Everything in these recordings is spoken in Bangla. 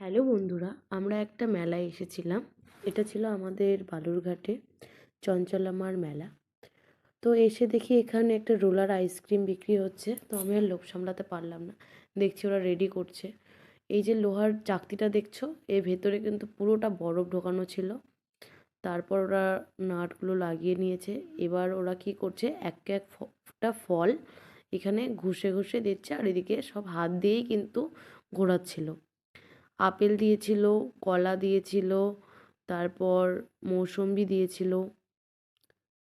হ্যালো বন্ধুরা, আমরা একটা মেলায় এসেছিলাম। এটা ছিল আমাদের বালুরঘাটে চঞ্চলামার মেলা। তো এসে দেখি এখানে একটা রোলার আইসক্রিম বিক্রি হচ্ছে। তো আমি আর লোভ সামলাতে পারলাম না, দেখছি ওরা রেডি করছে। এই যে লোহার চাকতিটা দেখছো, এর ভেতরে কিন্তু পুরোটা বরফ ঢোকানো ছিল। তারপর ওরা নাটগুলো লাগিয়ে নিয়েছে। এবার ওরা কি করছে, একটা ফল এখানে ঘষে ঘষে দিচ্ছে, আর এদিকে সব হাত দিয়েই কিন্তু ঘোরাচ্ছিল। আপেল দিয়েছিল, কলা দিয়েছিল, তারপর মৌসম্বি দিয়েছিল,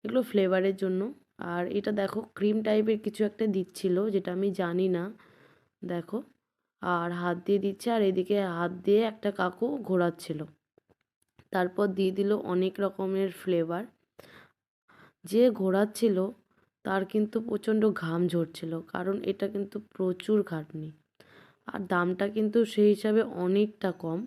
এগুলো ফ্লেভারের জন্য। আর এটা দেখো ক্রিম টাইপের কিছু একটা দিচ্ছিল, যেটা আমি জানি না। দেখো, আর হাত দিয়ে দিচ্ছে, আর এদিকে হাত দিয়ে একটা কাকু ঘোরাচ্ছিল। তারপর দিয়ে দিল অনেক রকমের ফ্লেভার। যে ঘোরাচ্ছিল তার কিন্তু প্রচণ্ড ঘাম ঝরছিল, কারণ এটা কিন্তু প্রচুর খাটনি। আর দামটা কিন্তু সেই হিসাবে অনেকটা কম।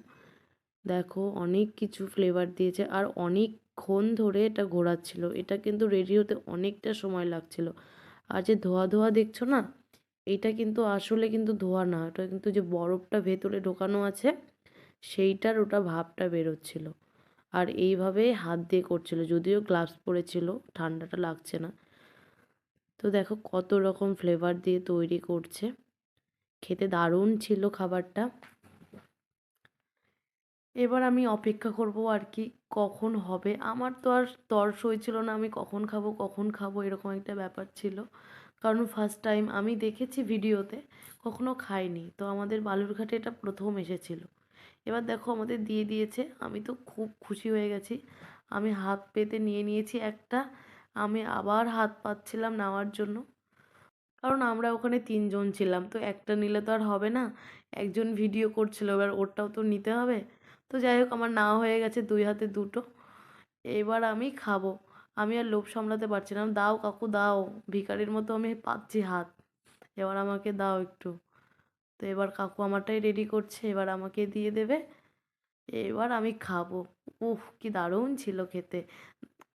দেখো অনেক কিছু ফ্লেভার দিয়েছে, আর অনেকক্ষণ ধরে এটা ঘোরাচ্ছিল। এটা কিন্তু রেডি হতে অনেকটা সময় লাগছিল। আর যে ধোয়া ধোয়া দেখছো না, এটা কিন্তু আসলে কিন্তু ধোয়া না, এটা কিন্তু যে বরফটা ভেতরে ঢোকানো আছে সেইটার ওটা ভাবটা বেরোচ্ছিল। আর এইভাবে হাত দিয়ে করছিল, যদিও গ্লাভস পরেছিল, ঠান্ডাটা লাগছে না। তো দেখো কত রকম ফ্লেভার দিয়ে তৈরি করছে। খেতে দারুণ ছিল খাবারটা। এবার আমি অপেক্ষা করব আর কি, কখন হবে। আমার তো আর তর সইছিল না, আমি কখন খাবো এরকম একটা ব্যাপার ছিল। কারণ ফার্স্ট টাইম আমি দেখেছি ভিডিওতে, কখনো খাইনি। তো আমাদের বালুরঘাটে এটা প্রথম এসেছিল। এবার দেখো আমাদের দিয়ে দিয়েছে, আমি তো খুব খুশি হয়ে গেছি। আমি হাত পেতে নিয়ে নিয়েছি একটা। আমি আবার হাত পাচ্ছিলাম নেওয়ার জন্য, কারণ আমরা ওখানে 3 জন ছিলাম, তো একটা নিলে তো আর হবে না। একজন ভিডিও করছিল, এবার ওরটাও তো নিতে হবে। তো যাই হোক, আমার নেওয়া হয়ে গেছে 2 হাতে 2টো। এবার আমি খাবো। আমি আর লোভ সামলাতে পারছিলাম, দাও কাকু দাও। ভিখারির মতো আমি পাচ্ছি হাত, এবার আমাকে দাও একটু। তো এবার কাকু আমারটাই রেডি করছে, এবার আমাকে দিয়ে দেবে। এবার আমি খাবো। উফ, কি দারুণ ছিল খেতে।